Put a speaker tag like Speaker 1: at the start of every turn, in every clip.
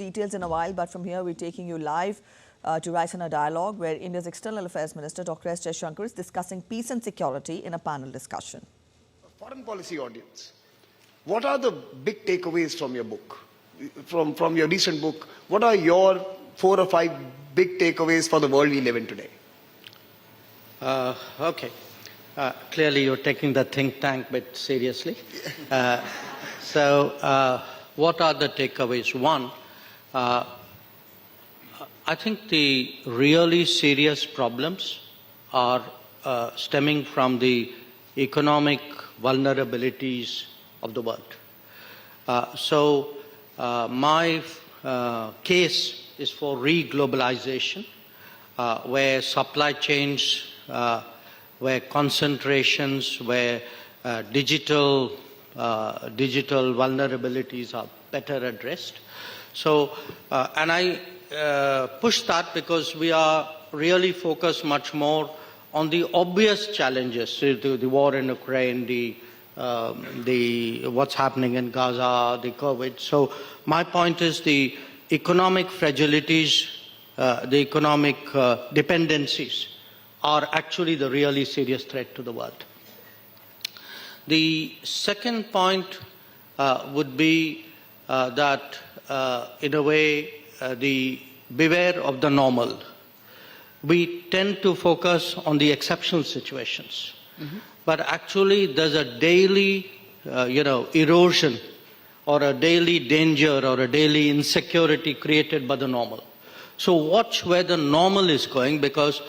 Speaker 1: details in a while, but from here we're taking you live to Raisina Dialogue, where India's External Affairs Minister Dr. S. Jaishankar is discussing peace and security in a panel discussion.
Speaker 2: Foreign policy audience, what are the big takeaways from your book, from your recent book? What are your 4 or 5 big takeaways for the world we live in today?
Speaker 3: Okay. Clearly you're taking the think tank bit seriously. What are the takeaways? One, I think the really serious problems are stemming from the economic vulnerabilities of the world. My case is for re-globalization, where supply chains, where concentrations, where digital vulnerabilities are better addressed. And I push that because we are really focused much more on the obvious challenges, the war in Ukraine, what's happening in Gaza, the COVID. So my point is the economic fragilities, the economic dependencies are actually the really serious threat to the world. The second point would be that, in a way, beware of the normal. We tend to focus on the exceptional situations, but actually there's a daily, erosion or a daily danger or a daily insecurity created by the normal. So watch where the normal is going, because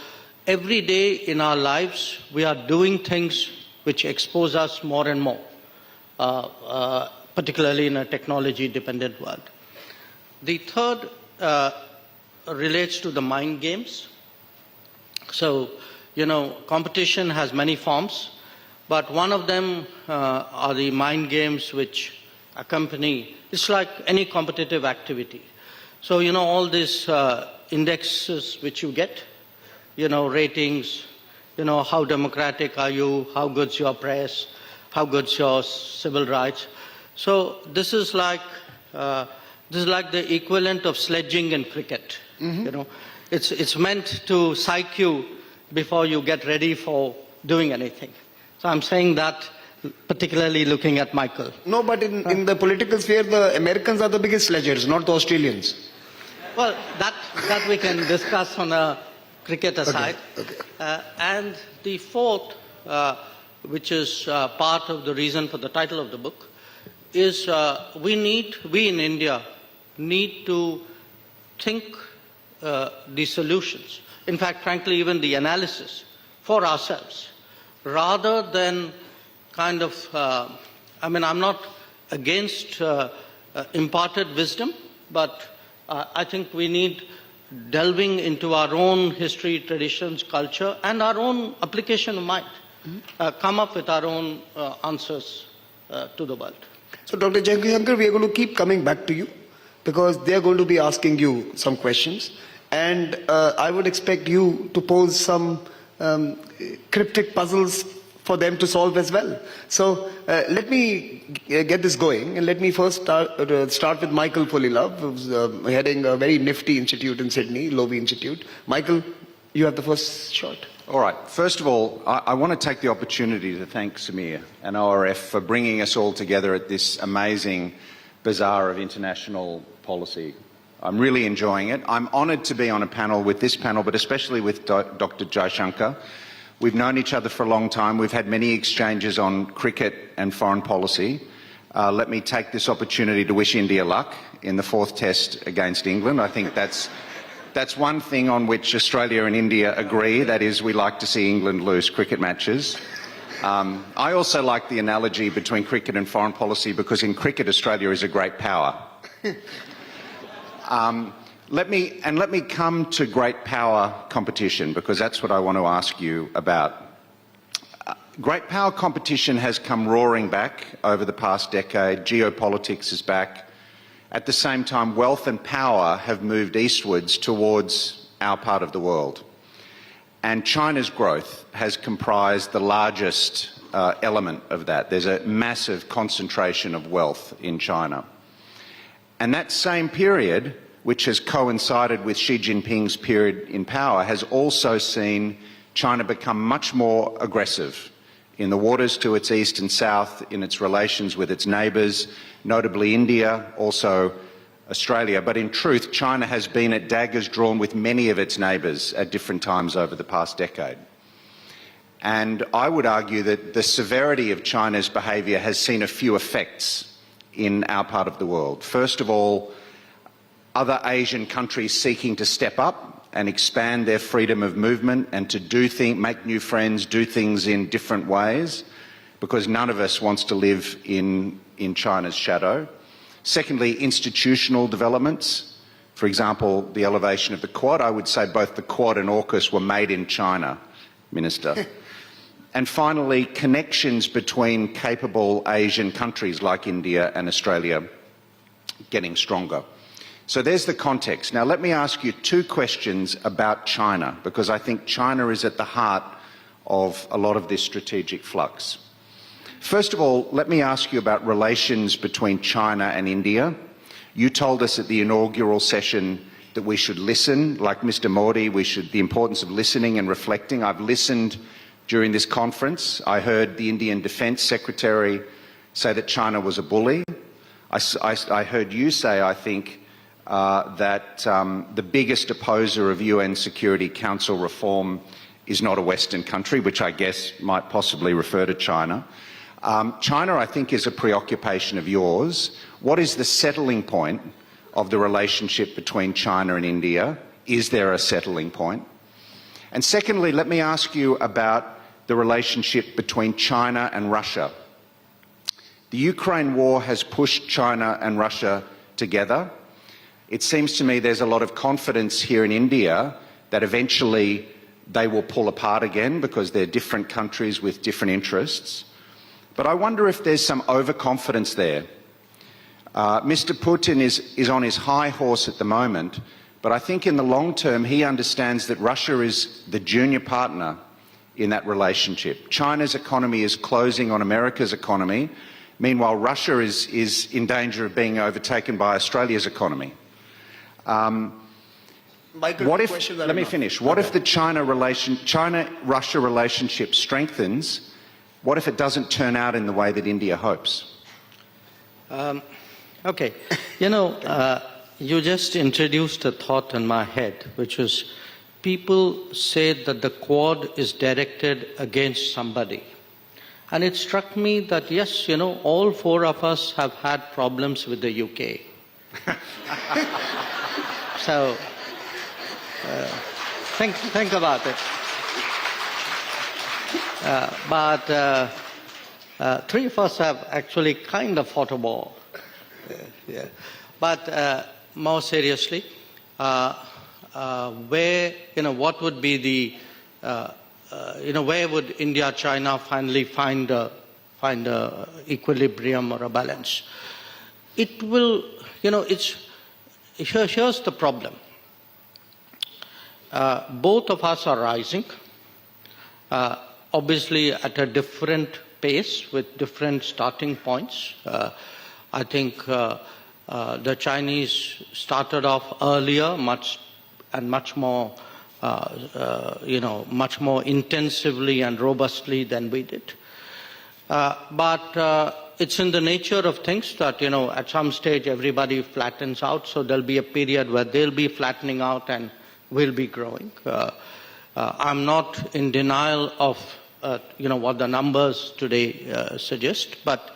Speaker 3: every day in our lives we are doing things which expose us more and more, particularly in a technology-dependent world. The third relates to the mind games. So, competition has many forms, but one of them are the mind games which accompany. It's like any competitive activity. So, all these indexes which you get, ratings, how democratic are you, how good's your press, how good's your civil rights. So this is like the equivalent of sledging in cricket. It's meant to psych you before you get ready for doing anything. So I'm saying that particularly looking at Michael.
Speaker 2: No, but in the political sphere, the Americans are the biggest sledgers, not the Australians.
Speaker 3: Well, that we can discuss on a cricket aside.
Speaker 2: Okay.
Speaker 3: And the fourth, which is part of the reason for the title of the book, is we in India need to think the solutions. In fact, frankly, even the analysis for ourselves, rather than kind of, I'm not against imparted wisdom, but I think we need delving into our own history, traditions, culture, and our own application of mind, come up with our own answers to the world.
Speaker 2: So, Dr. Jaishankar, we are going to keep coming back to you because they are going to be asking you some questions. And I would expect you to pose some cryptic puzzles for them to solve as well. So let me get this going, and let me first start with Michael Pulilove, who's heading a very nifty institute in Sydney, Lowy Institute. Michael, you have the first shot.
Speaker 4: All right. First of all, I want to take the opportunity to thank Samir and ORF for bringing us all together at this amazing bazaar of international policy. I'm really enjoying it. I'm honoured to be on a panel with this panel, but especially with Dr. Jaishankar. We've known each other for a long time. We've had many exchanges on cricket and foreign policy. Let me take this opportunity to wish India luck in the 4th test against England. I think that's one thing on which Australia and India agree. That is, we like to see England lose cricket matches. I also like the analogy between cricket and foreign policy because in cricket, Australia is a great power. Let me come to great power competition, because that's what I want to ask you about. Great power competition has come roaring back over the past decade. Geopolitics is back. At the same time, wealth and power have moved eastwards towards our part of the world. And China's growth has comprised the largest element of that. There's a massive concentration of wealth in China. And that same period, which has coincided with Xi Jinping's period in power, has also seen China become much more aggressive in the waters to its east and south, in its relations with its neighbours, notably India, also Australia. But in truth, China has been at daggers drawn with many of its neighbours at different times over the past decade. And I would argue that the severity of China's behaviour has seen a few effects in our part of the world. First of all, other Asian countries seeking to step up and expand their freedom of movement and to make new friends, do things in different ways, because none of us wants to live in China's shadow. Secondly, institutional developments. For example, the elevation of the Quad. I would say both the Quad and AUKUS were made in China, Minister. And finally, connections between capable Asian countries like India and Australia getting stronger. So there's the context. Now let me ask you two questions about China, because I think China is at the heart of a lot of this strategic flux. First of all, let me ask you about relations between China and India. You told us at the inaugural session that we should listen, like Mr. Modi, the importance of listening and reflecting. I've listened during this conference. I heard the Indian Defence Secretary say that China was a bully. I heard you say, I think, that the biggest opposer of UN Security Council reform is not a Western country, which I guess might possibly refer to China. China, I think, is a preoccupation of yours. What is the settling point of the relationship between China and India? Is there a settling point? And secondly, let me ask you about the relationship between China and Russia. The Ukraine war has pushed China and Russia together. It seems to me there's a lot of confidence here in India that eventually they will pull apart again because they're different countries with different interests. But I wonder if there's some overconfidence there. Mr. Putin is on his high horse at the moment, but I think in the long term he understands that Russia is the junior partner in that relationship. China's economy is closing on America's economy. Meanwhile, Russia is in danger of being overtaken by Australia's economy. Let me finish. What if the China-Russia relationship strengthens? What if it doesn't turn out in the way that India hopes?
Speaker 3: Okay. You just introduced a thought in my head, which was people say that the Quad is directed against somebody. And it struck me that, yes, all four of us have had problems with the UK. So, think about it. But three of us have actually kind of fought a war. Yeah. But more seriously, what would be the, where would India-China finally find a equilibrium or a balance? It will, here's the problem. Both of us are rising, obviously at a different pace with different starting points. I think the Chinese started off earlier, much more, much more intensively and robustly than we did. But it's in the nature of things that, at some stage everybody flattens out, so there'll be a period where they'll be flattening out and we'll be growing. I'm not in denial of, what the numbers today suggest, but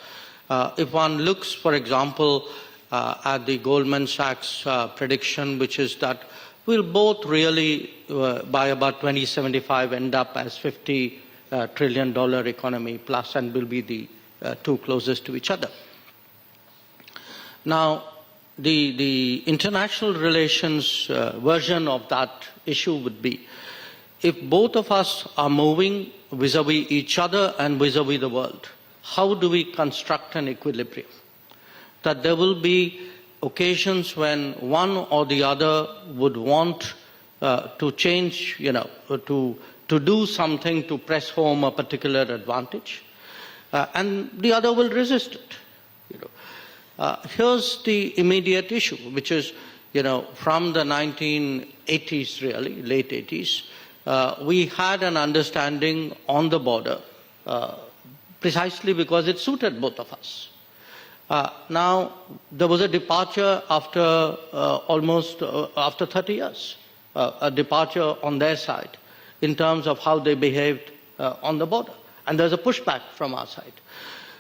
Speaker 3: if one looks, for example, at the Goldman Sachs prediction, which is that we'll both really, by about 2075, end up as $50 trillion economy plus, and will be the two closest to each other. Now, the international relations version of that issue would be, if both of us are moving vis-a-vis each other and vis-a-vis the world, how do we construct an equilibrium? That there will be occasions when one or the other would want to change, to do something to press home a particular advantage, and the other will resist it. Here's the immediate issue, which is, from the 1980s, really, late 80s, we had an understanding on the border precisely because it suited both of us. Now, there was a departure after after 30 years, a departure on their side in terms of how they behaved on the border. And there's a pushback from our side.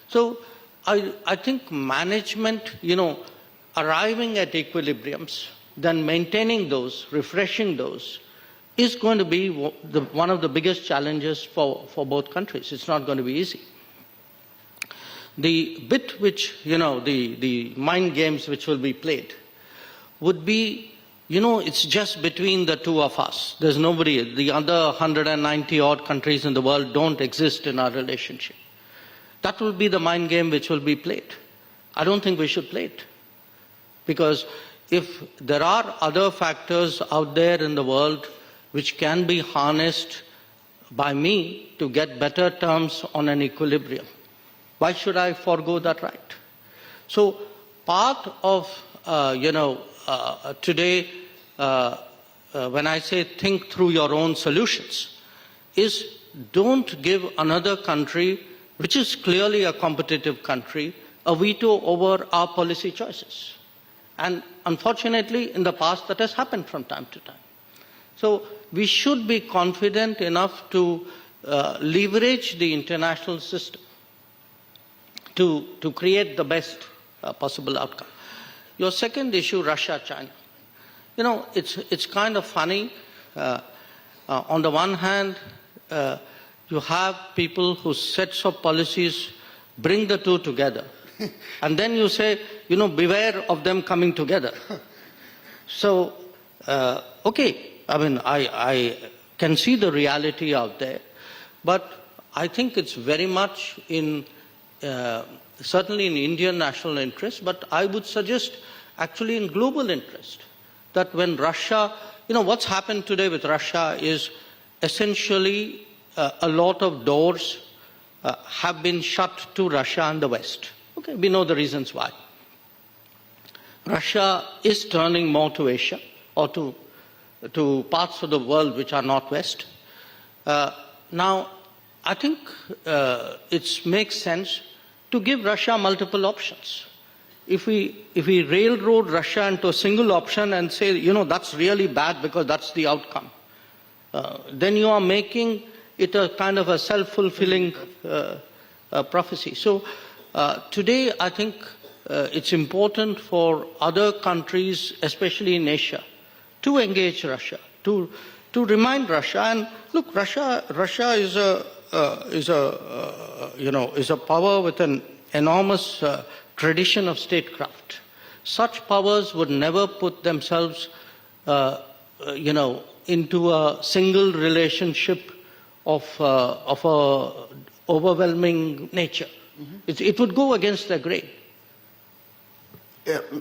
Speaker 3: So I think management, arriving at equilibriums, then maintaining those, refreshing those, is going to be one of the biggest challenges for both countries. It's not going to be easy. The bit which, the mind games which will be played would be, it's just between the two of us. There's nobody, the other 190 odd countries in the world don't exist in our relationship. That will be the mind game which will be played. I don't think we should play it. Because if there are other factors out there in the world which can be harnessed by me to get better terms on an equilibrium, why should I forego that right? So part of, today, when I say think through your own solutions, is don't give another country, which is clearly a competitive country, a veto over our policy choices. And unfortunately, in the past, that has happened from time to time. So we should be confident enough to leverage the international system to create the best possible outcome. Your second issue, Russia-China. It's kind of funny. On the one hand, you have people whose sets of policies bring the two together. And then you say, beware of them coming together. So, okay, I can see the reality out there, but I think it's very much certainly in Indian national interest, but I would suggest actually in global interest, that when Russia, what's happened today with Russia is essentially a lot of doors have been shut to Russia and the West. Okay, we know the reasons why. Russia is turning more to Asia or to parts of the world which are not West. Now, I think it makes sense to give Russia multiple options. If we railroad Russia into a single option and say, that's really bad because that's the outcome, then you are making it a kind of a self-fulfilling prophecy. So today, I think it's important for other countries, especially in Asia, to engage Russia, to remind Russia. And look, Russia is a power with an enormous tradition of statecraft. Such powers would never put themselves, into a single relationship of a overwhelming nature. It would go against their grain.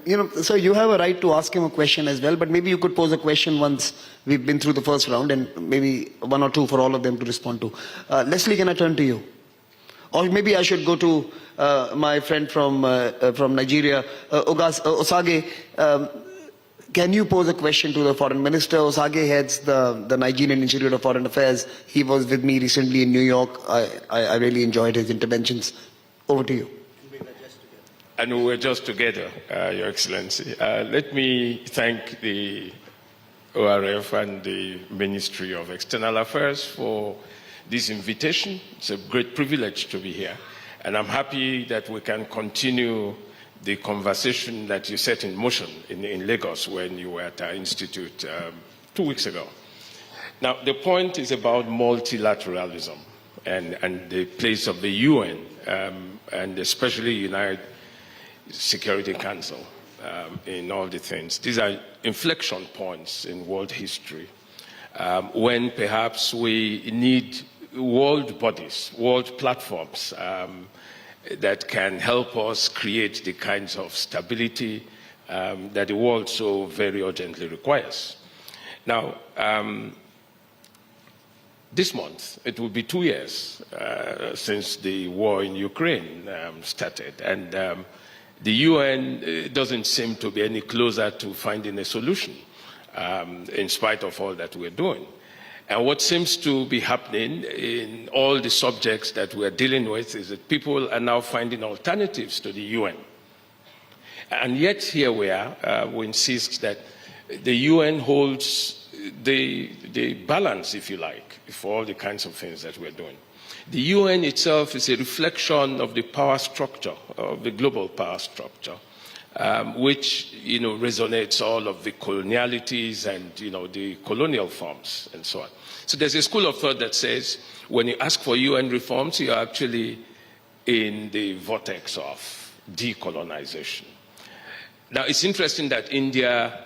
Speaker 2: Yeah, so you have a right to ask him a question as well, but maybe you could pose a question once we've been through the first round, and maybe one or two for all of them to respond to. Leslie, can I turn to you? Or maybe I should go to my friend from Nigeria, Osage. Can you pose a question to the foreign minister? Osage heads the Nigerian Institute of Foreign Affairs. He was with me recently in New York. I really enjoyed his interventions. Over to you.
Speaker 5: And we were just together, Your Excellency. Let me thank the ORF and the Ministry of External Affairs for this invitation. It's a great privilege to be here. And I'm happy that we can continue the conversation that you set in motion in Lagos when you were at our institute 2 weeks ago. Now, the point is about multilateralism and the place of the UN, and especially United Security Council in all the things. These are inflection points in world history when perhaps we need world bodies, world platforms that can help us create the kinds of stability that the world so very urgently requires. Now, this month, it will be 2 years since the war in Ukraine started. And the UN doesn't seem to be any closer to finding a solution, in spite of all that we're doing. And what seems to be happening in all the subjects that we're dealing with is that people are now finding alternatives to the UN. And yet here we are, we insist that the UN holds the balance, if you like, for all the kinds of things that we're doing. The UN itself is a reflection of the power structure, of the global power structure, which, resonates all of the colonialities and, the colonial forms and so on. So there's a school of thought that says when you ask for UN reforms, you're actually in the vortex of decolonization. Now, it's interesting that India,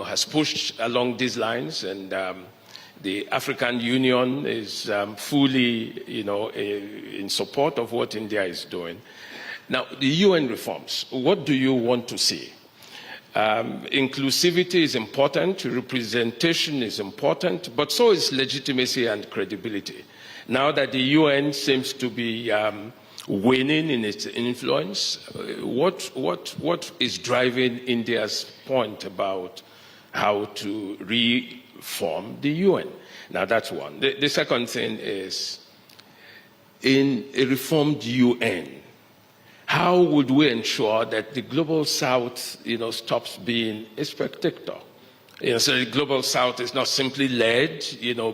Speaker 5: has pushed along these lines, and the African Union is fully, in support of what India is doing. Now, the UN reforms, what do you want to see? Inclusivity is important, representation is important, but so is legitimacy and credibility. Now that the UN seems to be waning in its influence, what is driving India's point about how to reform the UN? Now, that's one. The second thing is, in a reformed UN, how would we ensure that the Global South, stops being a spectator? So the Global South is not simply led,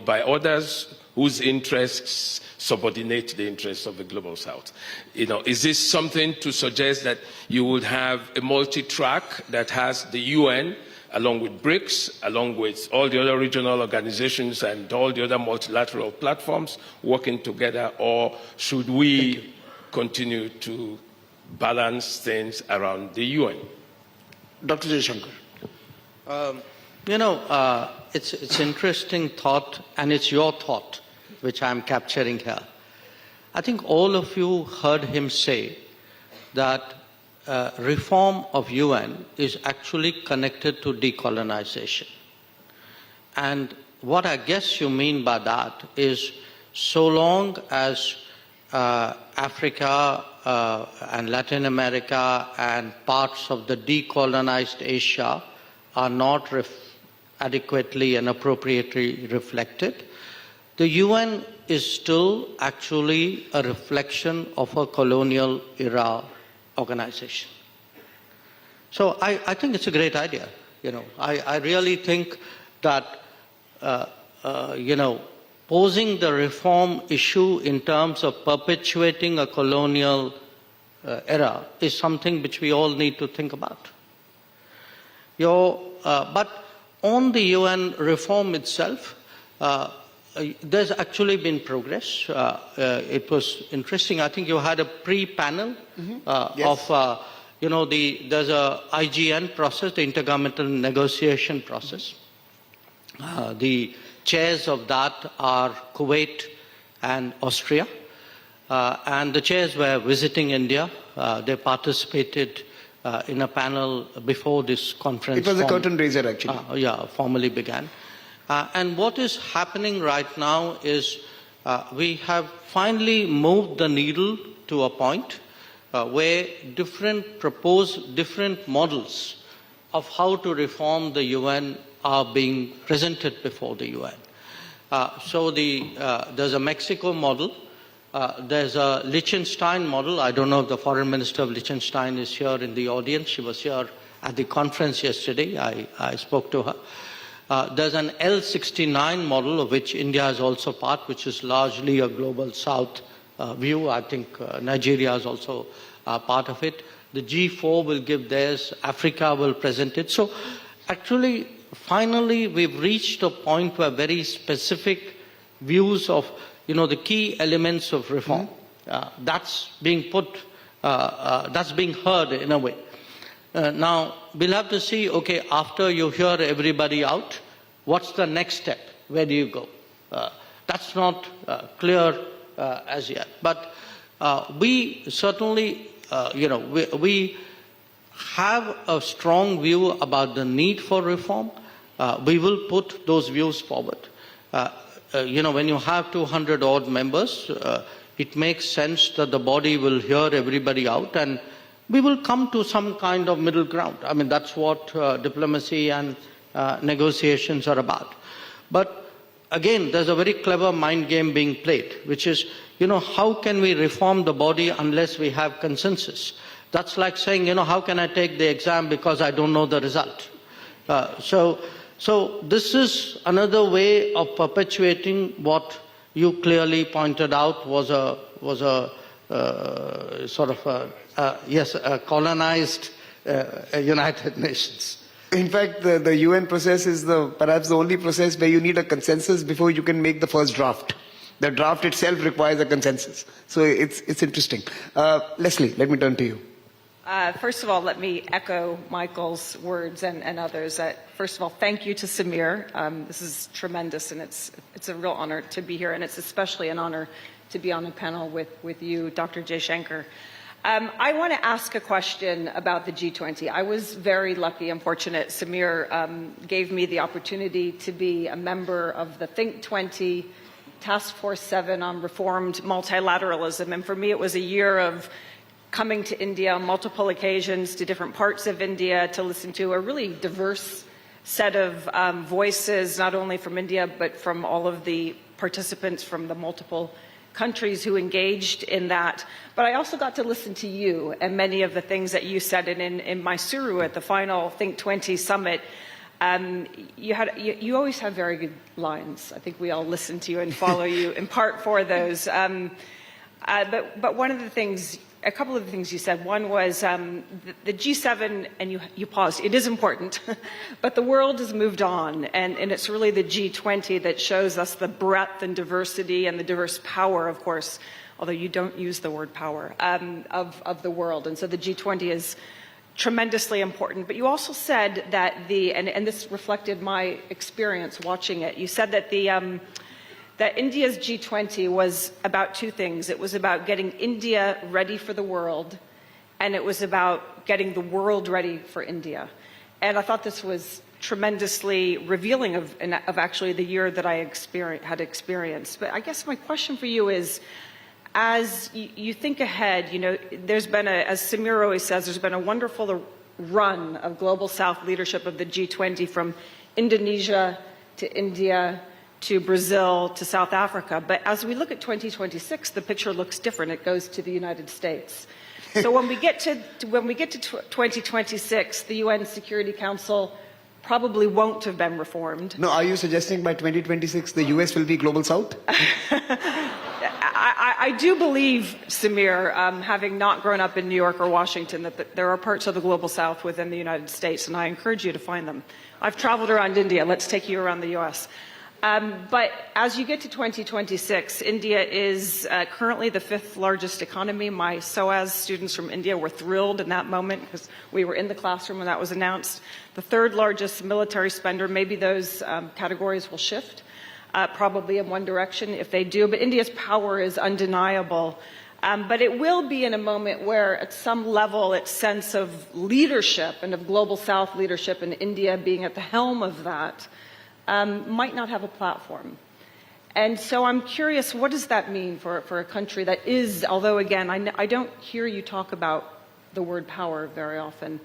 Speaker 5: by others whose interests subordinate the interests of the Global South. Is this something to suggest that you would have a multi-track that has the UN, along with BRICS, along with all the other regional organizations and all the other multilateral platforms working together, or should we continue to balance things around the UN?
Speaker 2: Dr. Jaishankar.
Speaker 3: It's interesting thought, and it's your thought, which I'm capturing here. I think all of you heard him say that reform of UN is actually connected to decolonization. And what I guess you mean by that is, so long as Africa and Latin America and parts of the decolonized Asia are not adequately and appropriately reflected, the UN is still actually a reflection of a colonial era organization. So I think it's a great idea. I really think that, posing the reform issue in terms of perpetuating a colonial era is something which we all need to think about. But on the UN reform itself, there's actually been progress. It was interesting. I think you had a pre-panel
Speaker 2: Yes.
Speaker 3: of, there's a IGN process, the Intergovernmental Negotiation process. The chairs of that are Kuwait and Austria. And the chairs were visiting India. They participated in a panel before this conference.
Speaker 2: It was a curtain raiser, actually.
Speaker 3: Formally began. And what is happening right now is we have finally moved the needle to a point where different models of how to reform the UN are being presented before the UN. So there's a Mexico model, there's a Liechtenstein model. I don't know if the foreign minister of Liechtenstein is here in the audience. She was here at the conference yesterday. I spoke to her. There's an L69 model, of which India is also part, which is largely a global south view. I think Nigeria is also part of it. The G4 will give theirs. Africa will present it. So actually, finally, we've reached a point where very specific views of, the key elements of reform, that's being that's being heard in a way. Now, we'll have to see, okay, after you hear everybody out, what's the next step? Where do you go? That's not clear as yet. But we certainly, we have a strong view about the need for reform. We will put those views forward. When you have 200 odd members, it makes sense that the body will hear everybody out, and we will come to some kind of middle ground. I mean, that's what diplomacy and negotiations are about. But again, there's a very clever mind game being played, which is, how can we reform the body unless we have consensus? That's like saying, how can I take the exam because I don't know the result? So this is another way of perpetuating what you clearly pointed out was a colonized United Nations.
Speaker 2: In fact, the UN process is perhaps the only process where you need a consensus before you can make the first draft. The draft itself requires a consensus. So it's interesting. Leslie, let me turn to you.
Speaker 6: First of all, let me echo Michael's words and others. First of all, thank you to Samir. This is tremendous, and it's a real honor to be here, and it's especially an honor to be on a panel with you, Dr. Jaishankar. I want to ask a question about the G20. I was very lucky and fortunate. Samir gave me the opportunity to be a member of the Think 20 Task Force 7 on Reformed Multilateralism, and for me it was a year of coming to India on multiple occasions, to different parts of India, to listen to a really diverse set of voices, not only from India, but from all of the participants from the multiple countries who engaged in that. But I also got to listen to you and many of the things that you said. And in Mysuru at the final Think 20 summit, you always have very good lines. I think we all listen to you and follow you in part for those. But one of the things, a couple of the things you said, one was the G7, and you paused, it is important, but the world has moved on, and it's really the G20 that shows us the breadth and diversity and the diverse power, of course, although you don't use the word power, of the world. And so the G20 is tremendously important. But you also said that and this reflected my experience watching it, you said that that India's G20 was about two things. It was about getting India ready for the world, and it was about getting the world ready for India. And I thought this was tremendously revealing of actually the year that I had experienced. But I guess my question for you is, as you think ahead, there's been as Samir always says, there's been a wonderful run of Global South leadership of the G20 from Indonesia to India to Brazil, to South Africa. But as we look at 2026, the picture looks different. It goes to the United States. So when we get to 2026, the UN Security Council probably won't have been reformed.
Speaker 2: No, are you suggesting by 2026 the US will be Global South?
Speaker 6: I do believe, Samir, having not grown up in New York or Washington, that there are parts of the Global South within the United States, and I encourage you to find them. I've traveled around India. Let's take you around the US. But as you get to 2026, India is currently the 5th largest economy. My SOAS students from India were thrilled in that moment because we were in the classroom when that was announced. The 3rd largest military spender. Maybe those categories will shift, probably in one direction if they do. But India's power is undeniable. But it will be in a moment where at some level its sense of leadership and of Global South leadership, and India being at the helm of that, might not have a platform. And so I'm curious, what does that mean for a country that is, although again, I don't hear you talk about the word power very often,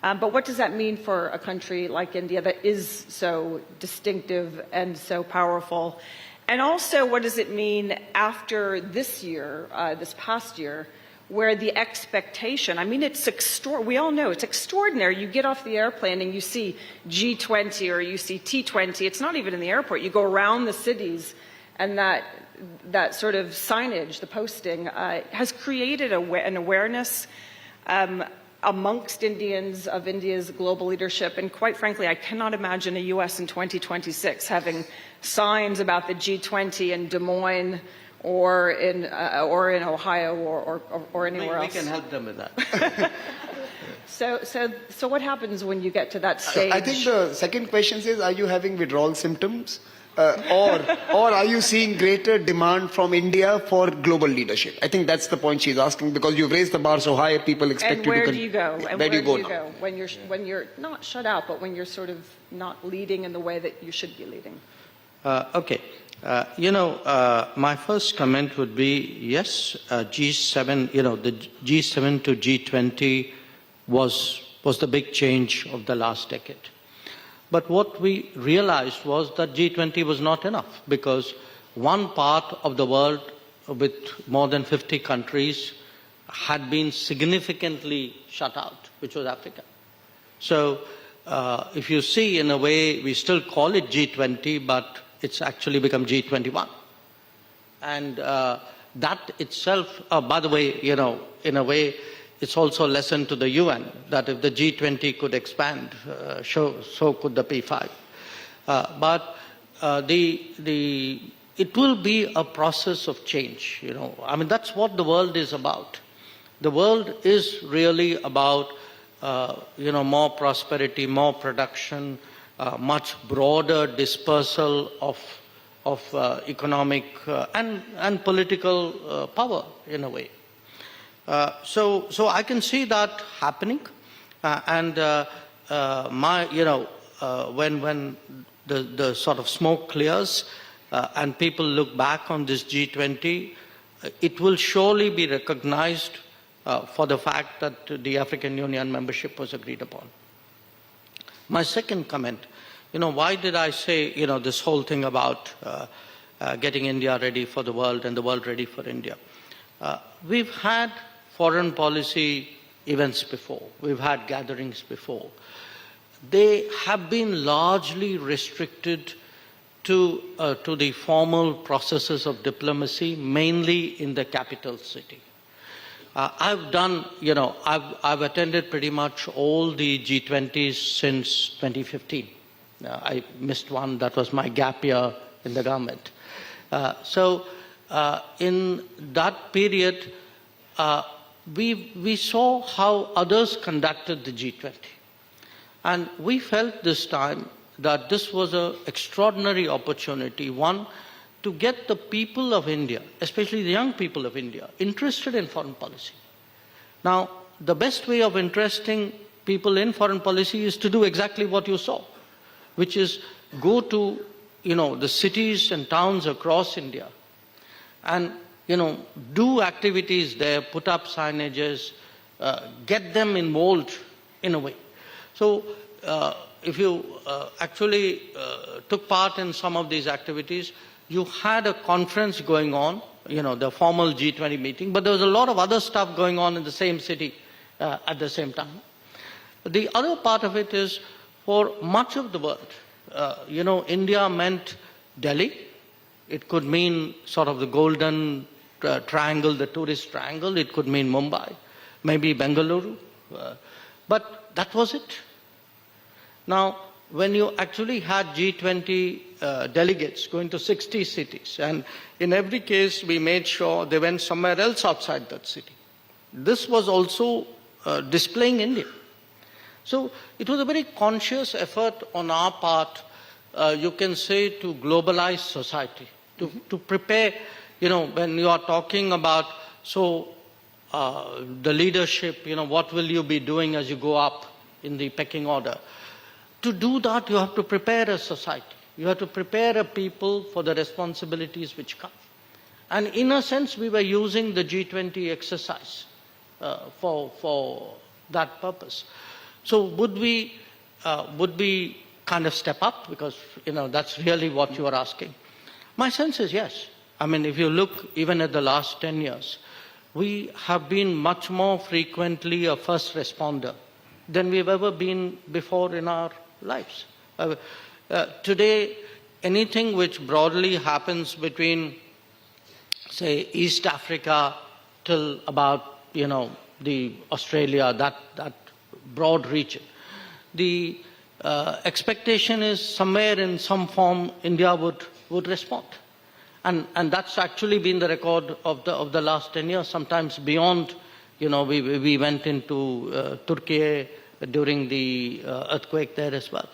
Speaker 6: but what does that mean for a country like India that is so distinctive and so powerful? And also, what does it mean after this year, this past year, where the expectation, I mean, we all know it's extraordinary. You get off the airplane and you see G20 or you see T20. It's not even in the airport. You go around the cities, and that sort of signage, the posting, has created an awareness amongst Indians of India's global leadership. And quite frankly, I cannot imagine a U.S. in 2026 having signs about the G20 in Des Moines or in Ohio or anywhere else.
Speaker 3: We can help them with that.
Speaker 6: So what happens when you get to that stage?
Speaker 2: I think the second question is, are you having withdrawal symptoms? Or are you seeing greater demand from India for global leadership? I think that's the point she's asking, because you've raised the bar so high, people expect you to...
Speaker 6: And where do you go? And
Speaker 2: where do you go
Speaker 6: when you're not shut out, but when you're sort of not leading in the way that you should be leading?
Speaker 3: Okay. My first comment would be, yes, G7, the G7 to G20 was the big change of the last decade. But what we realized was that G20 was not enough, because one part of the world with more than 50 countries had been significantly shut out, which was Africa. So if you see, in a way, we still call it G20, but it's actually become G21. And that itself, by the way, in a way, it's also a lesson to the UN that if the G20 could expand, so could the P5. But it will be a process of change. That's what the world is about. The world is really about more prosperity, more production, much broader dispersal of economic and political power, in a way. So I can see that happening, when the sort of smoke clears and people look back on this G20, it will surely be recognized for the fact that the African Union membership was agreed upon. My second comment, why did I say, this whole thing about getting India ready for the world and the world ready for India? We've had foreign policy events before. We've had gatherings before. They have been largely restricted to the formal processes of diplomacy, mainly in the capital city. I've attended pretty much all the G20s since 2015. I missed one, that was my gap year in the government. So in that period, we saw how others conducted the G20. And we felt this time that this was an extraordinary opportunity, one, to get the people of India, especially the young people of India, interested in foreign policy. Now, the best way of interesting people in foreign policy is to do exactly what you saw, which is go to, the cities and towns across India and, do activities there, put up signages, get them involved in a way. So, if you actually took part in some of these activities, you had a conference going on, the formal G20 meeting, but there was a lot of other stuff going on in the same city at the same time. The other part of it is, for much of the world, India meant Delhi. It could mean sort of the golden triangle, the tourist triangle. It could mean Mumbai, maybe Bengaluru. But that was it. Now, when you actually had G20 delegates going to 60 cities, and in every case we made sure they went somewhere else outside that city. This was also displaying India. So it was a very conscious effort on our part, you can say, to globalize society, to prepare, when you are talking about, the leadership, what will you be doing as you go up in the pecking order? To do that, you have to prepare a society. You have to prepare a people for the responsibilities which come. And in a sense, we were using the G20 exercise for that purpose. So would we kind of step up? Because, that's really what you are asking. My sense is yes. If you look even at the last 10 years, we have been much more frequently a first responder than we've ever been before in our lives. Today, anything which broadly happens between, say, East Africa till about, the Australia, that broad region, the expectation is somewhere in some form India would respond. And that's actually been the record of the last 10 years, sometimes beyond. We went into Turkey during the earthquake there as well.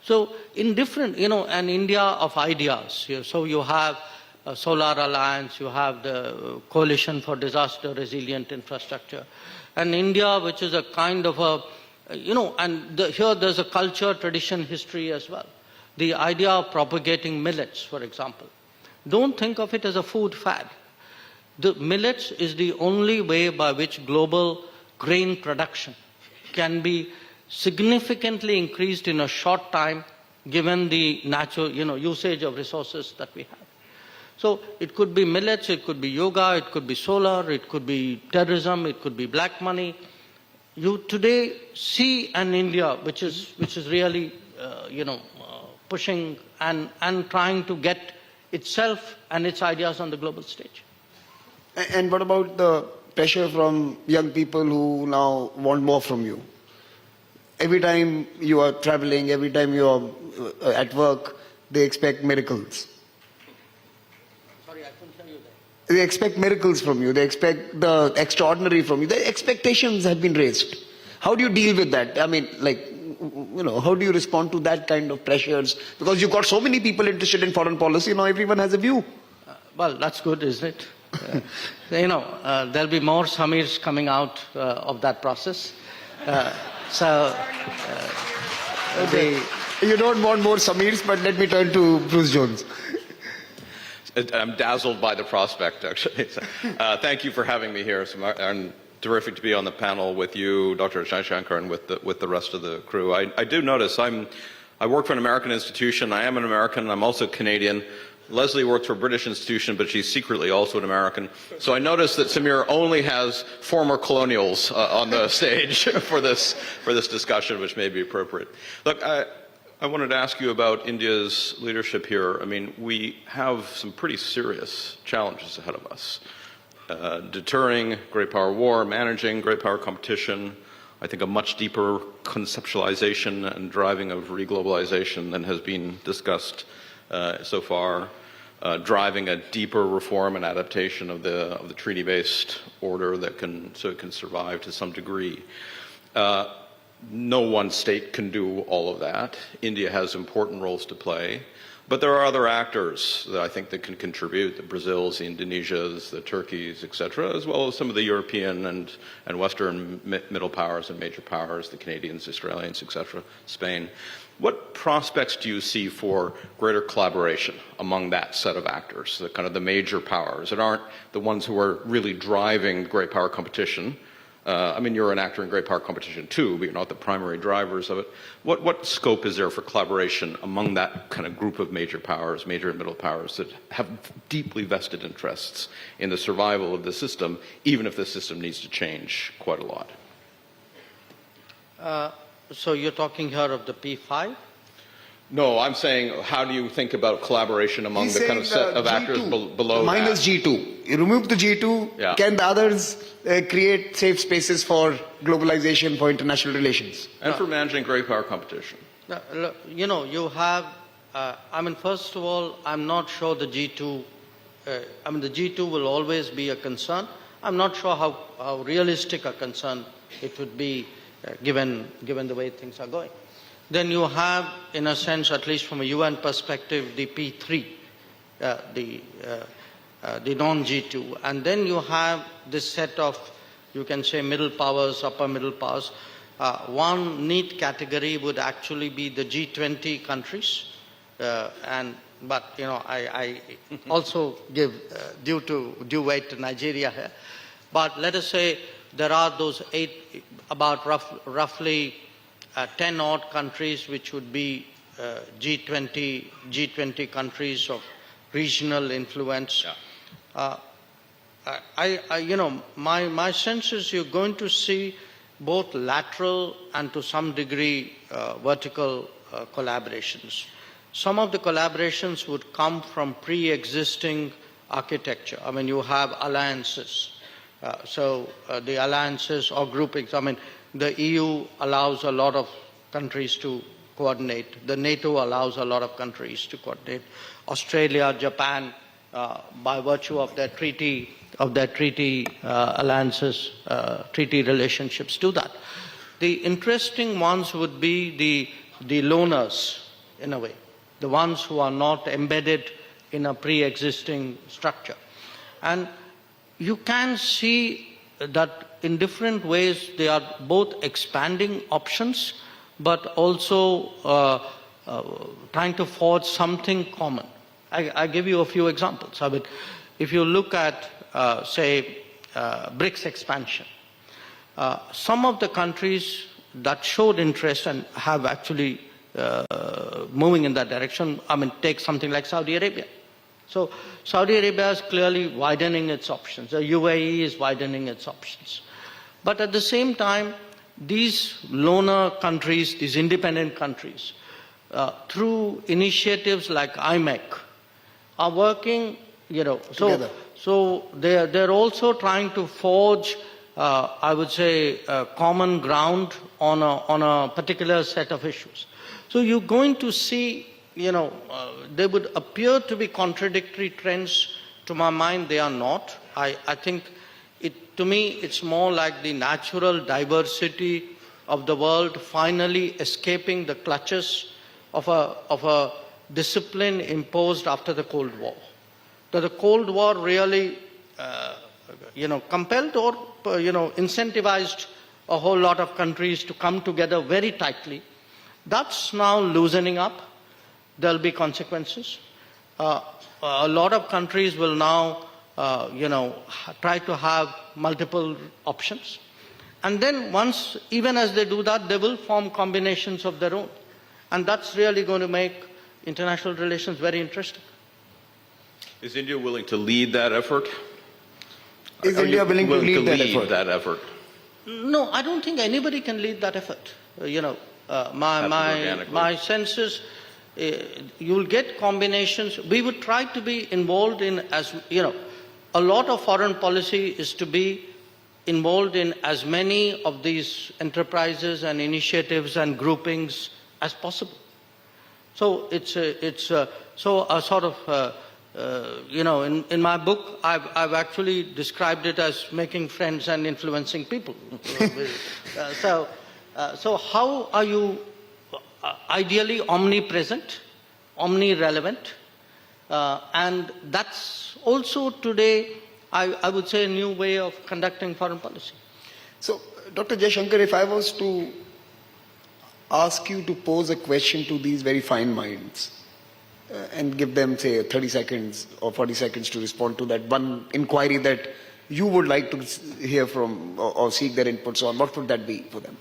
Speaker 3: So in different, an India of ideas. So you have a Solar Alliance, you have the Coalition for Disaster Resilient Infrastructure, and India, which is a kind of a, here there's a culture, tradition, history as well. The idea of propagating millets, for example. don't think of it as a food fad. The millets is the only way by which global grain production can be significantly increased in a short time, given the natural, usage of resources that we have. So it could be millets, it could be yoga, it could be solar, it could be terrorism, it could be black money. You today see an India which is really, pushing and trying to get itself and its ideas on the global stage.
Speaker 2: And what about the pressure from young people who now want more from you? Every time you are traveling, every time you are at work, they expect miracles.
Speaker 3: Sorry, I couldn't hear you there.
Speaker 2: They expect miracles from you. They expect the extraordinary from you. The expectations have been raised. How do you deal with that? I mean, how do you respond to that kind of pressures? Because you've got so many people interested in foreign policy, now everyone has a view.
Speaker 3: Well, that's good, isn't it? There'll be more Samirs coming out of that process.
Speaker 2: Okay. You don't want more Samirs, but let me turn to Bruce Jones.
Speaker 7: I'm dazzled by the prospect, actually. Thank you for having me here. And terrific to be on the panel with you, Dr. Jaishankar, and with the rest of the crew. I do notice I work for an American institution. I am an American. I'm also Canadian. Leslie works for a British institution, but she's secretly also an American. So I noticed that Samir only has former colonials on the stage for this discussion, which may be appropriate. Look, I wanted to ask you about India's leadership here. I mean, we have some pretty serious challenges ahead of us. Deterring great power war, managing great power competition, I think a much deeper conceptualization and driving of reglobalization than has been discussed so far, driving a deeper reform and adaptation of the treaty-based order that can survive to some degree. No one state can do all of that. India has important roles to play, but there are other actors that I think that can contribute: the Brazils, the Indonesias, the Turkeys, etc., as well as some of the European and Western middle powers and major powers, the Canadians, Australians, etc., Spain. What prospects do you see for greater collaboration among that set of actors, the major powers that aren't the ones who are really driving great power competition? I mean, you're an actor in great power competition too, but you're not the primary drivers of it. What scope is there for collaboration among that kind of group of major powers, major and middle powers, that have deeply vested interests in the survival of the system, even if the system needs to change quite a lot?
Speaker 3: So you're talking here of the P5?
Speaker 7: No, I'm saying, how do you think about collaboration among the kind of set of actors below
Speaker 2: minus
Speaker 7: that?
Speaker 2: G2. You remove the G2,
Speaker 7: Yeah.
Speaker 2: Can the others create safe spaces for globalization, for international relations?
Speaker 7: And for managing great power competition.
Speaker 3: You have, first of all, I'm not sure the G2, the G2 will always be a concern. I'm not sure how realistic a concern it would be given the way things are going. Then you have, in a sense, at least from a UN perspective, the P3, the non-G2. And then you have this set of, you can say, middle powers, upper middle powers. One neat category would actually be the G20 countries. But I also give due weight to Nigeria here. But let us say there are those roughly 10 odd countries which would be G20 countries of regional influence. Yeah. My sense is you're going to see both lateral and to some degree vertical collaborations. Some of the collaborations would come from pre-existing architecture. I mean, you have alliances. The alliances or groupings, the EU allows a lot of countries to coordinate. The NATO allows a lot of countries to coordinate. Australia, Japan, by virtue of their treaty alliances, treaty relationships, do that. The interesting ones would be the loners, in a way, the ones who are not embedded in a pre-existing structure. And you can see that in different ways they are both expanding options, but also trying to forge something common. I give you a few examples. I mean, if you look at, say, BRICS expansion, some of the countries that showed interest and have actually moving in that direction, I mean, take something like Saudi Arabia. So Saudi Arabia is clearly widening its options. The UAE is widening its options. But at the same time, these loner countries, these independent countries, through initiatives like IMEC, are working,
Speaker 2: together.
Speaker 3: So they're also trying to forge, I would say, common ground on a particular set of issues. So you're going to see, there would appear to be contradictory trends. To my mind, they are not. I think, to me, it's more like the natural diversity of the world finally escaping the clutches of a discipline imposed after the Cold War. So the Cold War really, compelled or, incentivized a whole lot of countries to come together very tightly. That's now loosening up. There'll be consequences. A lot of countries will now, try to have multiple options. And then once, even as they do that, they will form combinations of their own. And that's really going to make international relations very interesting.
Speaker 7: Is India willing to lead that effort?
Speaker 2: Is
Speaker 7: Are
Speaker 2: India
Speaker 7: you
Speaker 2: willing to lead that effort?
Speaker 7: that effort?
Speaker 3: No, I don't think anybody can lead that effort. My sense is you'll get combinations. We would try to be involved in, a lot of foreign policy is to be involved in as many of these enterprises and initiatives and groupings as possible. So it's a sort of, in my book, I've actually described it as making friends and influencing people. So how are you ideally omnipresent, omni-relevant? And that's also today, I would say, a new way of conducting foreign policy.
Speaker 2: So, Dr. Jaishankar, if I was to ask you to pose a question to these very fine minds and give them, say, 30 seconds or 40 seconds to respond to that one inquiry that you would like to hear from or seek their inputs on, what would that be for them?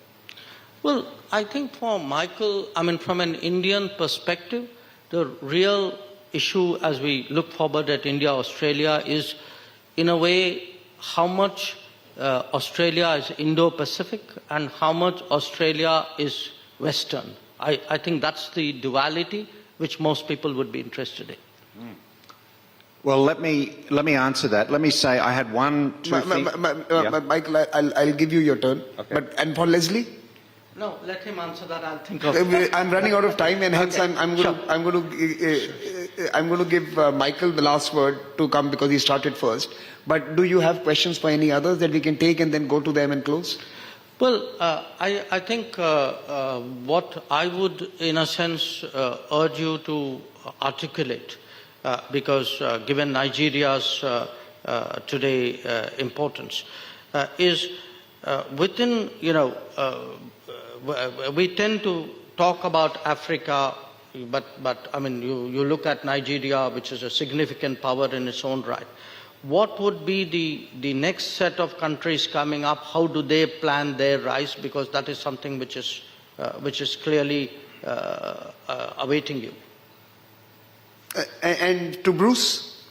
Speaker 3: Well, I think for Michael, from an Indian perspective, the real issue as we look forward at India-Australia is, in a way, how much Australia is Indo-Pacific and how much Australia is Western. I think that's the duality which most people would be interested in.
Speaker 4: Well, let me answer that. Let me say I had
Speaker 2: Michael, I'll give you your turn.
Speaker 4: Okay.
Speaker 2: And for Leslie?
Speaker 3: No, let him answer that. I'll think of it.
Speaker 2: I'm running out of time, and hence
Speaker 3: Okay.
Speaker 2: I'm going to give Michael the last word to come because he started first. But do you have questions for any others that we can take and then go to them and close?
Speaker 3: Well, I think what I would, in a sense, urge you to articulate, because given Nigeria's today importance, is within, we tend to talk about Africa, but you look at Nigeria, which is a significant power in its own right. What would be the next set of countries coming up? How do they plan their rise? Because that is something which is clearly awaiting you.
Speaker 2: And to Bruce?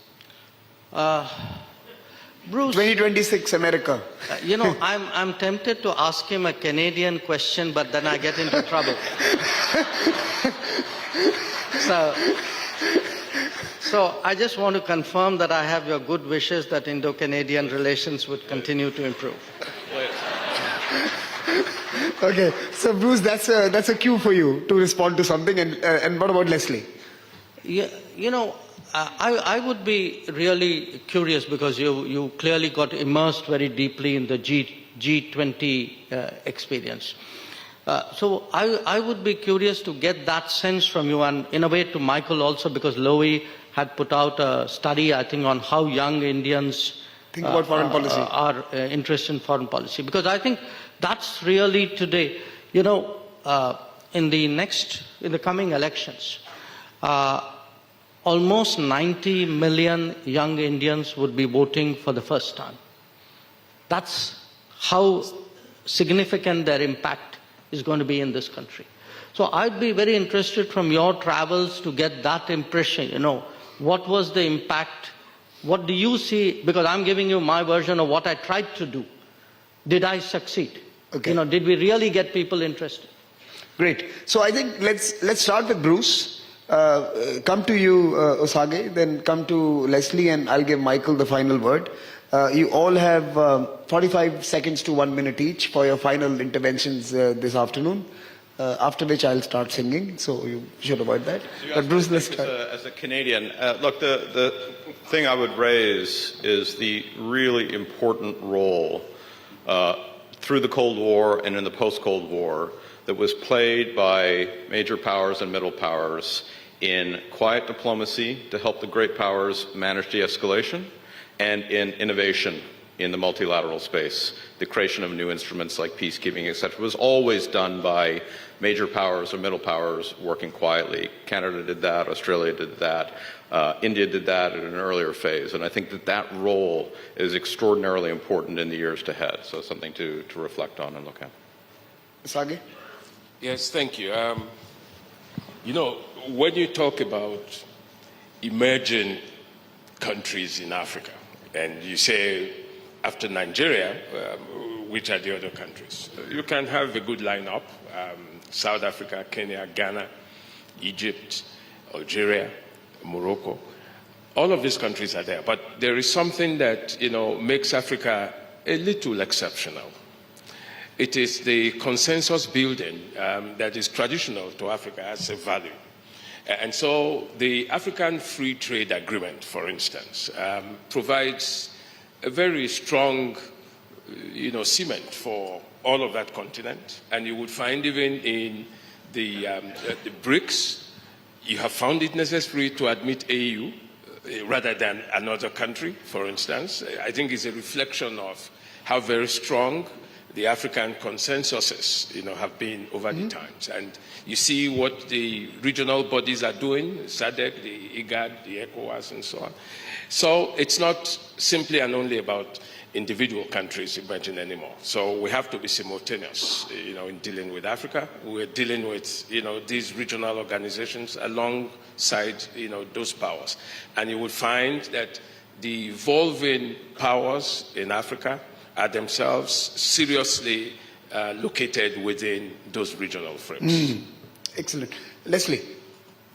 Speaker 3: Bruce,
Speaker 2: 2026 America.
Speaker 3: I'm tempted to ask him a Canadian question, but then I get into trouble. So I just want to confirm that I have your good wishes that Indo-Canadian relations would continue to improve.
Speaker 2: Okay, so Bruce, that's a cue for you to respond to something. And what about Leslie?
Speaker 3: Yeah, I would be really curious because you clearly got immersed very deeply in the G20 experience. So I would be curious to get that sense from you, and in a way to Michael also, because Lowy had put out a study, I think, on how young Indians
Speaker 2: think about foreign policy
Speaker 3: are interested in foreign policy. Because I think that's really today, in the coming elections, almost 90 million young Indians would be voting for the first time. That's how significant their impact is going to be in this country. So I'd be very interested from your travels to get that impression, what was the impact? What do you see? Because I'm giving you my version of what I tried to do. Did I succeed?
Speaker 2: Okay.
Speaker 3: Did we really get people interested?
Speaker 2: Great. So I think let's start with Bruce. Come to you, Osage, then come to Leslie, and I'll give Michael the final word. You all have 45 seconds to 1 minute each for your final interventions this afternoon, after which I'll start singing, so you should avoid that.
Speaker 7: So
Speaker 2: but Bruce, let's start.
Speaker 7: As a Canadian, look, the thing I would raise is the really important role through the Cold War and in the post-Cold War that was played by major powers and middle powers in quiet diplomacy to help the great powers manage de-escalation, and in innovation in the multilateral space. The creation of new instruments like peacekeeping, etc., was always done by major powers or middle powers working quietly. Canada did that, Australia did that, India did that at an earlier phase, and I think that role is extraordinarily important in the years ahead, so something to reflect on and look at.
Speaker 2: Osage?
Speaker 5: Yes, thank you. When you talk about emerging countries in Africa, and you say after Nigeria, which are the other countries, you can have a good lineup: South Africa, Kenya, Ghana, Egypt, Algeria, Morocco. All of these countries are there, but there is something that makes Africa a little exceptional. It is the consensus building that is traditional to Africa as a value. And so the African Free Trade Agreement, for instance, provides a very strong cement for all of that continent. And you would find even in the BRICS, you have found it necessary to admit AU rather than another country, for instance. I think it's a reflection of how very strong the African consensuses, have been over the times. And you see what the regional bodies are doing, SADC, the IGAD, the ECOWAS, and so on. So it's not simply and only about individual countries emerging anymore. So we have to be simultaneous, in dealing with Africa. We're dealing with, these regional organizations alongside, those powers. And you will find that the evolving powers in Africa are themselves seriously located within those regional frames.
Speaker 2: Excellent. Leslie?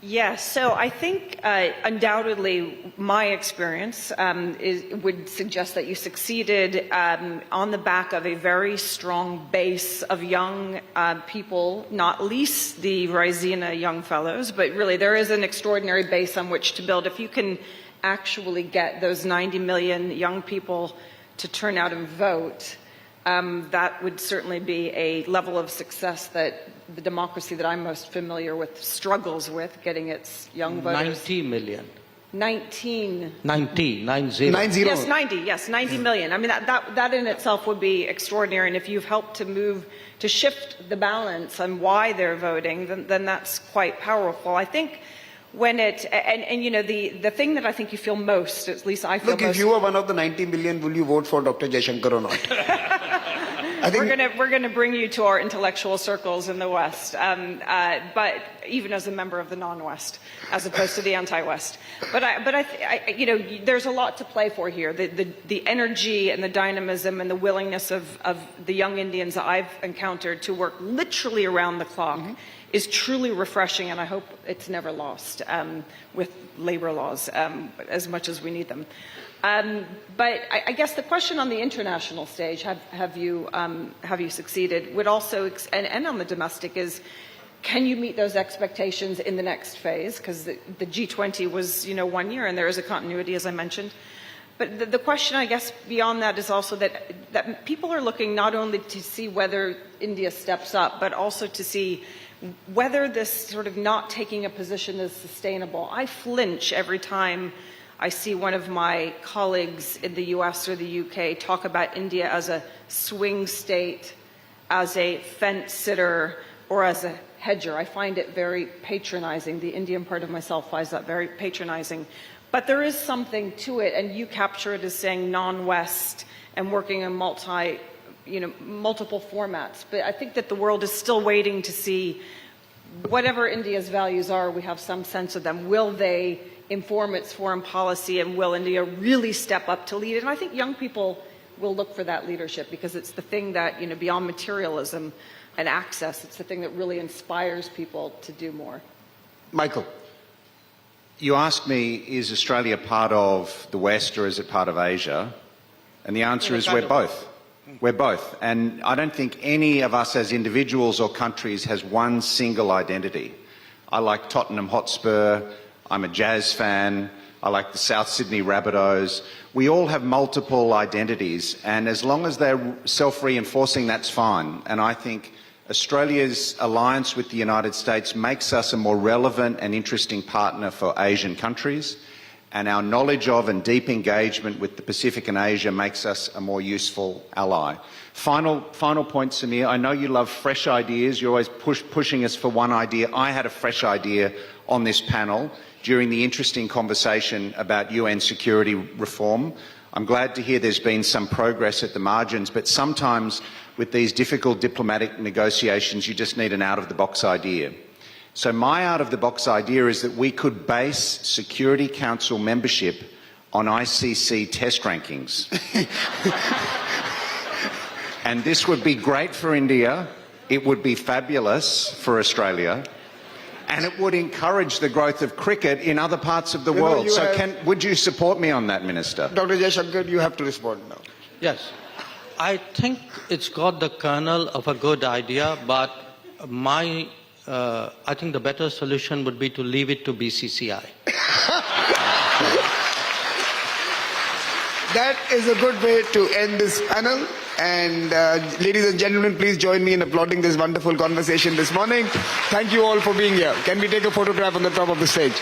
Speaker 6: Yes, so I think undoubtedly my experience would suggest that you succeeded on the back of a very strong base of young people, not least the Raisina young fellows, but really there is an extraordinary base on which to build. If you can actually get those 90 million young people to turn out and vote, that would certainly be a level of success that the democracy that I'm most familiar with struggles with, getting its young voters.
Speaker 3: 90 million.
Speaker 6: 90.
Speaker 3: 90.
Speaker 6: Yes, 90 million. I mean, that in itself would be extraordinary. And if you've helped to shift the balance on why they're voting, then that's quite powerful. I think when the thing that I think you feel most, at least I feel most.
Speaker 2: Look, if you are one of the 90 million, will you vote for Dr. Jaishankar or not? I think
Speaker 6: we're gonna bring you to our intellectual circles in the West, but even as a member of the non-West, as opposed to the anti-West. But there's a lot to play for here. The energy and the dynamism and the willingness of the young Indians that I've encountered to work literally around the clock is truly refreshing, and I hope it's never lost with labor laws as much as we need them. But I guess the question on the international stage, have you succeeded, would also, and on the domestic, is can you meet those expectations in the next phase? Because the G20 was 1 year, and there is a continuity, as I mentioned. But the question, I guess, beyond that is also that people are looking not only to see whether India steps up, but also to see whether this sort of not taking a position is sustainable. I flinch every time I see one of my colleagues in the US or the UK talk about India as a swing state, as a fence sitter, or as a hedger. I find it very patronizing. The Indian part of myself finds that very patronizing. But there is something to it, and you capture it as saying non-West and working in multiple formats. But I think that the world is still waiting to see whatever India's values are, we have some sense of them. Will they inform its foreign policy, and will India really step up to lead? And I think young people will look for that leadership, because it's the thing that, beyond materialism and access, it's the thing that really inspires people to do more.
Speaker 2: Michael.
Speaker 4: You asked me, is Australia part of the West or is it part of Asia? And the answer is we're both. We're both. And I don't think any of us as individuals or countries has one single identity. I like Tottenham Hotspur. I'm a jazz fan. I like the South Sydney Rabbitohs. We all have multiple identities, and as long as they're self-reinforcing, that's fine. And I think Australia's alliance with the United States makes us a more relevant and interesting partner for Asian countries, and our knowledge of and deep engagement with the Pacific and Asia makes us a more useful ally. Final point, Samir. I know you love fresh ideas. You're always pushing us for one idea. I had a fresh idea on this panel during the interesting conversation about UN security reform. I'm glad to hear there's been some progress at the margins, but sometimes with these difficult diplomatic negotiations, you just need an out-of-the-box idea. So my out-of-the-box idea is that we could base Security Council membership on ICC test rankings. And this would be great for India, it would be fabulous for Australia, and it would encourage the growth of cricket in other parts of the world. So would you support me on that, Minister?
Speaker 2: Dr. Jaishankar, you have to respond now.
Speaker 3: Yes. I think it's got the kernel of a good idea, but I think the better solution would be to leave it to BCCI.
Speaker 2: That is a good way to end this panel. And ladies and gentlemen, please join me in applauding this wonderful conversation this morning. Thank you all for being here. Can we take a photograph on the top of the stage?